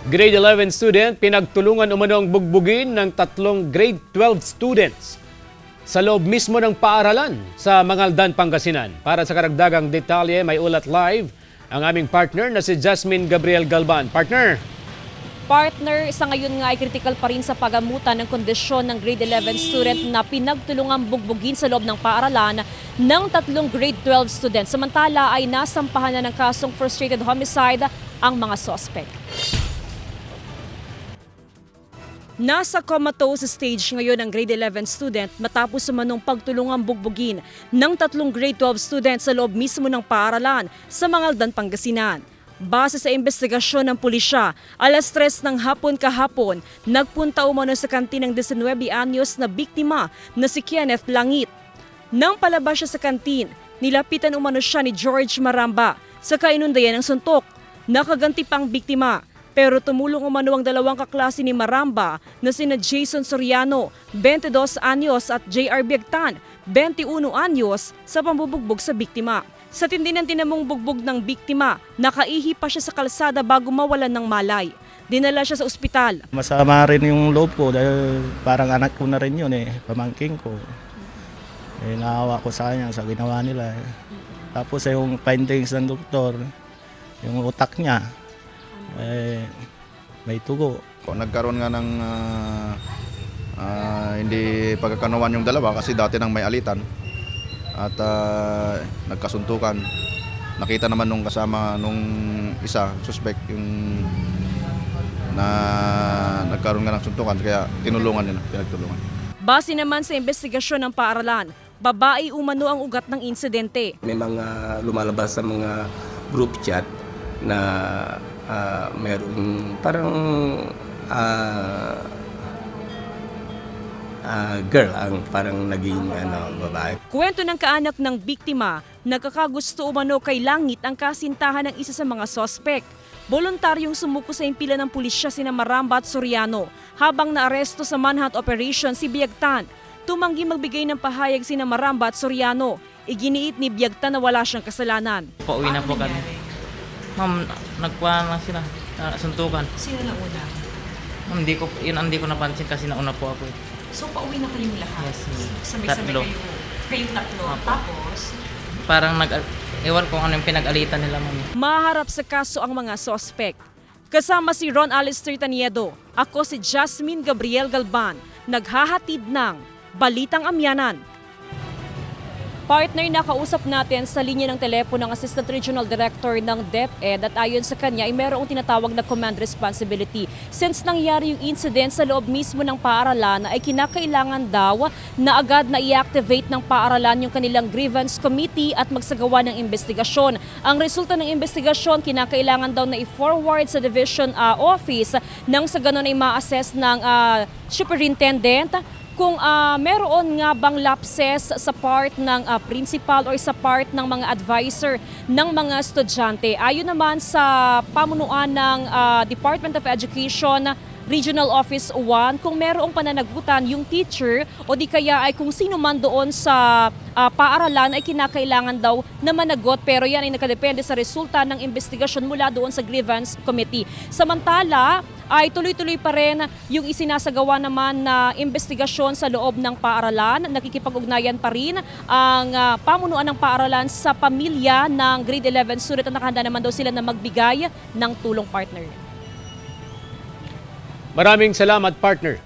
Grade 11 student, pinagtulungan umano ang bugbugin ng tatlong grade 12 students sa loob mismo ng paaralan sa Mangaldan, Pangasinan. Para sa karagdagang detalye, may ulat live ang aming partner na si Jasmine Gabriel Galban. Partner, sa ngayon nga ay critical pa rin sa pagamutan ng kondisyon ng grade 11 student na pinagtulungang bugbugin sa loob ng paaralan ng tatlong grade 12 students. Samantala ay nasampahan na ng kasong frustrated homicide ang mga suspect. Nasa comatose stage ngayon ang grade 11 student matapos umanong pagtulungang bugbugin ng tatlong grade 12 students sa loob mismo ng paaralan sa Mangaldan, Pangasinan. Base sa investigasyon ng pulisya, alas 3 ng hapon kahapon, nagpunta umano sa kantin ng 19 anyos na biktima na si Kenneth Langit. Nang palabas siya sa kantin, nilapitan umano siya ni George Maramba sa kainundayan ng suntok. Nakaganti pang biktima. Pero tumulong umano ang dalawang kaklase ni Maramba na sina Jason Soriano, 22 anyos at J.R. Biagtan, 21 anyos sa pambubugbog sa biktima. Sa tindi ng tinamong bugbog ng biktima, nakaihi pa siya sa kalsada bago mawalan ng malay. Dinala siya sa ospital. Masama rin yung loob ko dahil parang anak ko na rin yun pamangking ko. Naawa ko sa kanya sa ginawa nila. Tapos yung findings ng doktor, yung utak niya, may tugo. Nagkaroon nga ng hindi pagkakanuan yung dalawa kasi dati nang may alitan at nagkasuntukan. Nakita naman nung kasama nung isa, suspect, yung na nagkaroon nga ng suntukan kaya pinagtulungan. Base naman sa investigasyon ng paaralan, babae umano ang ugat ng insidente. May mga lumalabas sa mga group chat na meron parang girl ang parang naging babae. Kwento ng kaanak ng biktima, nagkakagusto umano kay Langit ang kasintahan ng isa sa mga sospek. Voluntaryong sumuko sa impila ng pulisya sina Maramba at Soriano habang naaresto sa manhunt operation si Biagtan. Tumanggi magbigay ng pahayag sina Maramba at Soriano. Iginiit ni Biagtan na wala siyang kasalanan. Pauwi na po kami. Ma'am, nagkuha na sila, suntukan. Sino na una? Ma'am, hindi ko napansin kasi nauna po ako. So, pauwi na kayong lahat? Yes, ma'am. Sabay-sabay kayong tatlo. Opo. Tapos? Parang ewan kung ano yung pinag-alitan nila, ma'am. Maharap sa kaso ang mga sospek. Kasama si Ron Alistair Taniedo, ako si Jasmine Gabriel Galban, naghahatid ng Balitang Amyanan. Partner, nakausap natin sa linya ng telepono ng Assistant Regional Director ng DepEd at ayon sa kanya ay mayroong tinatawag na command responsibility. Since nangyari yung incident sa loob mismo ng paaralan ay kinakailangan daw na agad na i-activate ng paaralan yung kanilang grievance committee at magsagawa ng investigasyon. Ang resulta ng investigasyon kinakailangan daw na i-forward sa division office nang sa ganun ay ma-assess ng superintendent kung meron nga bang lapses sa part ng principal or sa part ng mga advisor ng mga estudyante. Ayon naman sa pamunuan ng Department of Education Regional Office 1, kung merong pananagutan yung teacher o di kaya ay kung sino man doon sa paaralan ay kinakailangan daw na managot, pero yan ay nakadepende sa resulta ng investigasyon mula doon sa grievance committee. Samantala, ay tuloy-tuloy pa rin yung isinasagawa naman na investigasyon sa loob ng paaralan. Nakikipag-ugnayan pa rin ang pamunuan ng paaralan sa pamilya ng grade 11 student at nakahanda naman daw sila na magbigay ng tulong, partner. maraming salamat, partner.